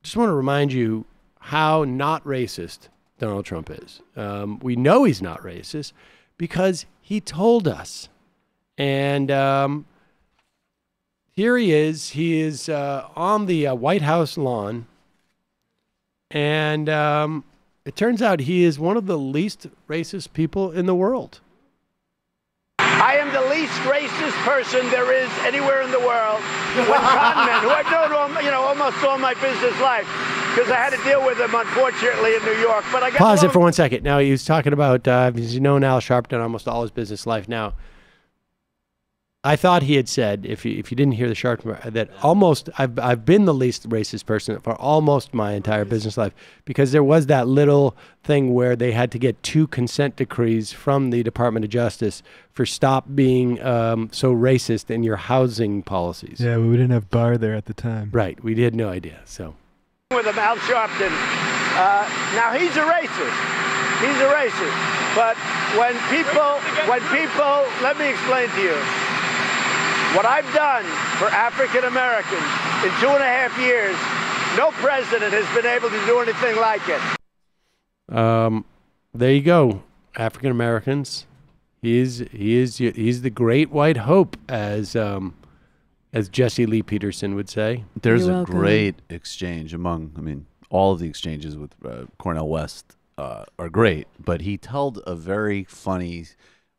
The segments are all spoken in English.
Just want to remind you how not racist Donald Trump is. We know he's not racist because he told us. And here he is. He is on the White House lawn. And it turns out he is one of the least racist people in the world. I am the least racist person there is anywhere in the world. When conmen, who I've known almost all my business life, because I had to deal with them, unfortunately, in New York. But I got Pause it for 1 second. Now, he was talking about, he's known Al Sharpton almost all his business life. Now, I thought he had said, if you didn't hear the Sharpton, that almost I've been the least racist person for almost my entire business life, because there was that little thing where they had to get 2 consent decrees from the Department of Justice for stop being so racist in your housing policies. Yeah, we didn't have Barr there at the time. Right, we had no idea. So with him, Al Sharpton. Now he's a racist. He's a racist. But when people, let me explain to you. What I've done for African Americans in 2.5 years, no president has been able to do anything like it. There you go, African Americans. He's the great white hope, as Jesse Lee Peterson would say. There's a great exchange among, all of the exchanges with Cornel West are great, but he told a very funny.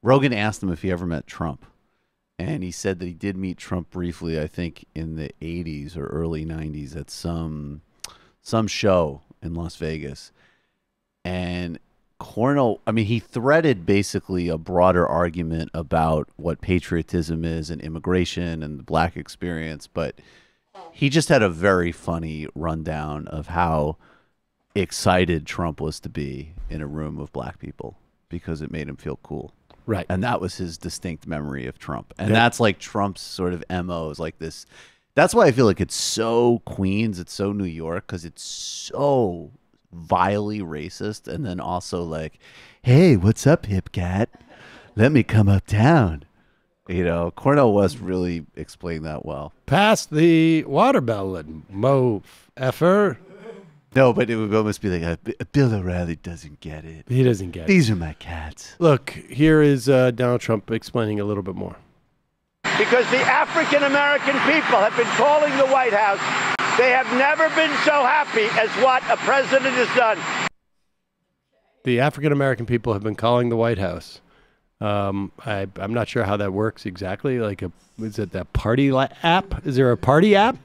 Rogan asked him if he ever met Trump. And he said that he did meet Trump briefly, I think, in the 80s or early 90s at some show in Las Vegas. And Cornel, he threaded basically a broader argument about what patriotism is and immigration and the black experience. But he just had a very funny rundown of how excited Trump was to be in a room of black people because it made him feel cool. Right. And that was his distinct memory of Trump. And that's like Trump's sort of MO is like this. That's why I feel like it's so Queens, it's so New York, because it's so vilely racist. And then also like, hey, what's up, hip cat? Let me come uptown. Cornel West really explained that well. Pass the watermelon, mo effer. No, but it would almost be like Bill O'Reilly doesn't get it. He doesn't get it. These are my cats. Look, here is Donald Trump explaining a little bit more. Because the African-American people have been calling the White House. They have never been so happy as what a president has done. The African-American people have been calling the White House. I'm not sure how that works exactly. Is it that party app? Is there a party app?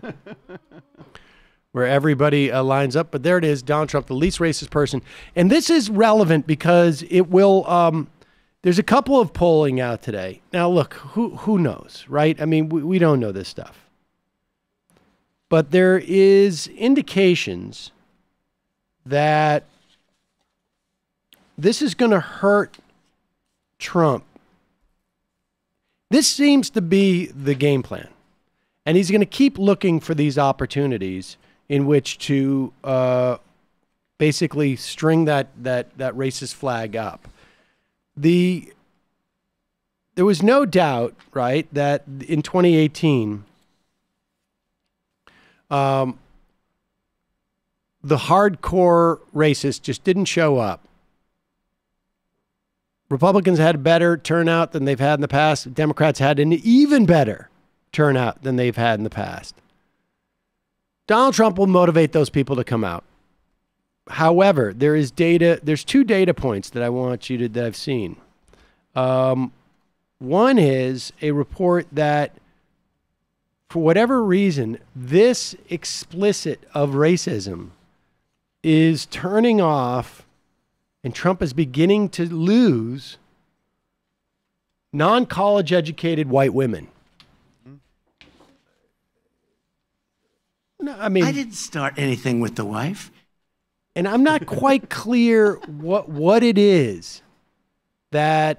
Where everybody lines up. But there it is, Donald Trump, the least racist person. And this is relevant because it will, there's a couple of polling out today. Now, look, who knows, right? We don't know this stuff. But there is indications that this is going to hurt Trump. This seems to be the game plan. And he's going to keep looking for these opportunities in which to basically string that racist flag up. There was no doubt, right, that in 2018, the hardcore racists just didn't show up. Republicans had a better turnout than they've had in the past. Democrats had an even better turnout than they've had in the past. Donald Trump will motivate those people to come out. However, there's 2 data points that I want you that I've seen. One is a report that, for whatever reason, this explicit of racism is turning off, and Trump is beginning to lose non-college educated white women. No, I didn't start anything with the wife. And I'm not quite clear what it is that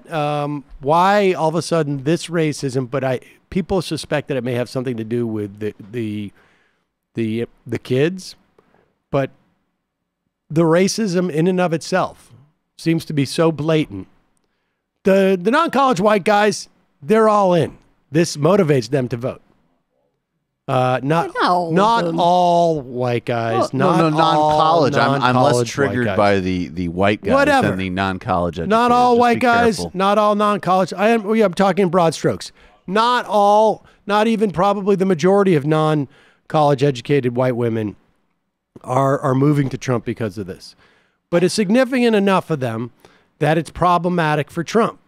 why all of a sudden this racism, but people suspect that it may have something to do with the kids, but the racism in and of itself seems to be so blatant. The non-college white guys, they're all in. this motivates them to vote. Not all white guys. No, non-college. I'm less non-college triggered white guys. by the white guys Whatever. than the non-college educated. Not all Just white be guys, careful. not all non-college. I'm talking in broad strokes. Not all, not even probably the majority of non-college educated white women are moving to Trump because of this. But it's significant enough of them that it's problematic for Trump.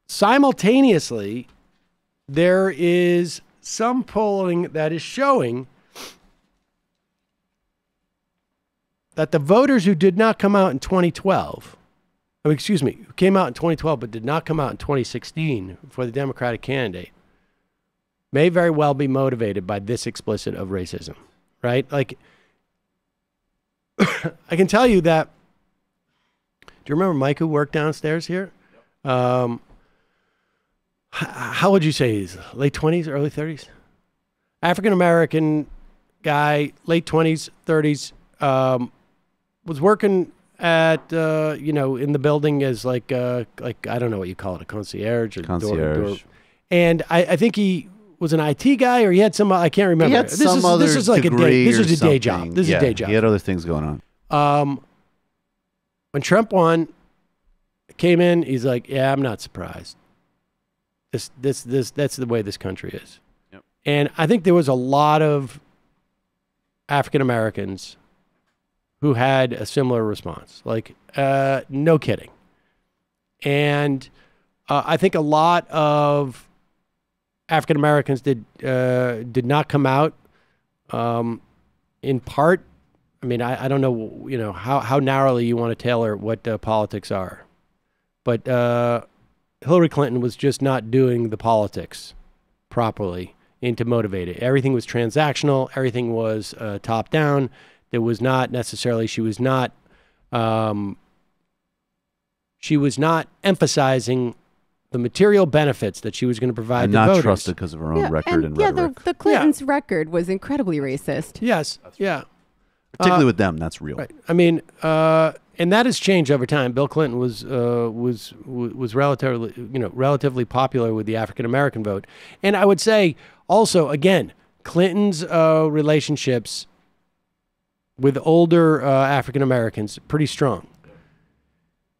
Simultaneously, there is some polling that is showing that the voters who did not come out in 2012, who came out in 2012 but did not come out in 2016 for the Democratic candidate, may very well be motivated by this explicit of racism, right? Like, I can tell you that, do you remember Mike who worked downstairs here? How would you say he's late 20s, early 30s? African-American guy, late 20s, 30s, was working at, in the building as like, I don't know what you call it, a concierge or Concierge. And I think he was an IT guy or he had some, I can't remember. He had some other this is like a day, this is a day job. This is a day job. He had other things going on. When Trump won, came in, he's like, yeah, I'm not surprised. That's the way this country is. Yep. And I think there was a lot of African Americans who had a similar response. Like, no kidding. And I think a lot of African Americans did not come out. In part, I mean, I don't know, how narrowly you want to tailor what politics are, but Hillary Clinton was just not doing the politics properly and to motivate it. Everything was transactional. Everything was top down. There was not necessarily, she was not emphasizing the material benefits that she was going to provide And to not voters. trusted because of her own record and rhetoric. the Clintons' record was incredibly racist. Yes, yeah. Particularly with them, that's real. Right. I mean, and that has changed over time. Bill Clinton was relatively popular with the African American vote, and I would say also again, Clinton's relationships with older African Americans pretty strong.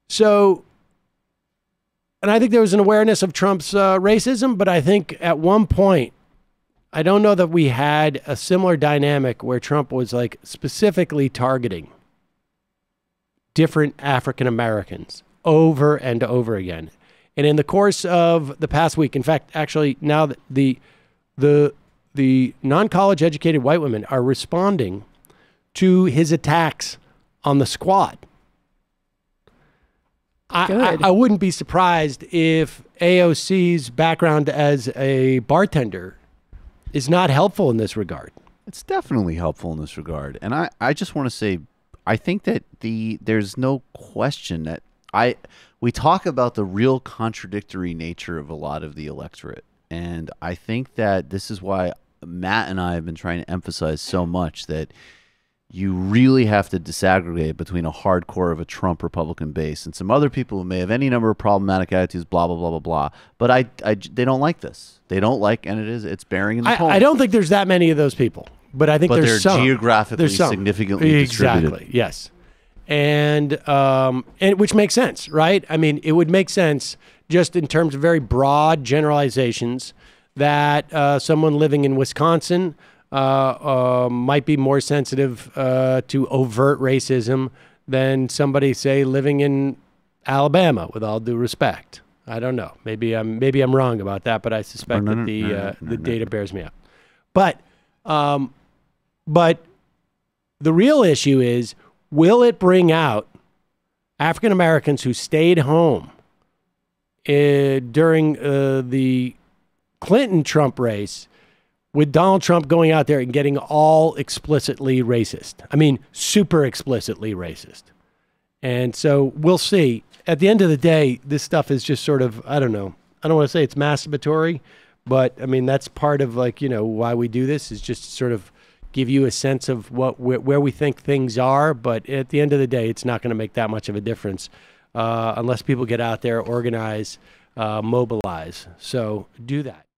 So, and I think there was an awareness of Trump's racism, but I think at one point, I don't know that we had a similar dynamic where Trump was like specifically targeting different African Americans over and over again. And in the course of the past week, in fact, actually now that the non-college educated white women are responding to his attacks on the squad. I wouldn't be surprised if AOC's background as a bartender is not helpful in this regard. It's definitely helpful in this regard. And I just want to say, I think that there's no question that we talk about the real contradictory nature of a lot of the electorate. And I think that this is why Matt and I have been trying to emphasize so much that you really have to disaggregate between a hardcore of a Trump Republican base and some other people who may have any number of problematic attitudes, blah, blah, blah, blah, blah. But they don't like this. They don't like, and it's bearing in the polls. I don't think there's that many of those people, but I think there's some. But they're geographically significantly distributed. Exactly, yes. And which makes sense, right? I mean, it would make sense just in terms of very broad generalizations that someone living in Wisconsin might be more sensitive to overt racism than somebody, say, living in Alabama, with all due respect. I don't know. Maybe I'm wrong about that, but I suspect that the data bears me out. But the real issue is, will it bring out African Americans who stayed home during the Clinton-Trump race, with Donald Trump going out there and getting all explicitly racist? I mean, super explicitly racist. And so we'll see. At the end of the day, this stuff is just sort of, I don't know. I don't want to say it's masturbatory, but I mean, that's part of why we do this, is just to sort of give you a sense of where we think things are. But at the end of the day, it's not going to make that much of a difference unless people get out there, organize, mobilize. So do that.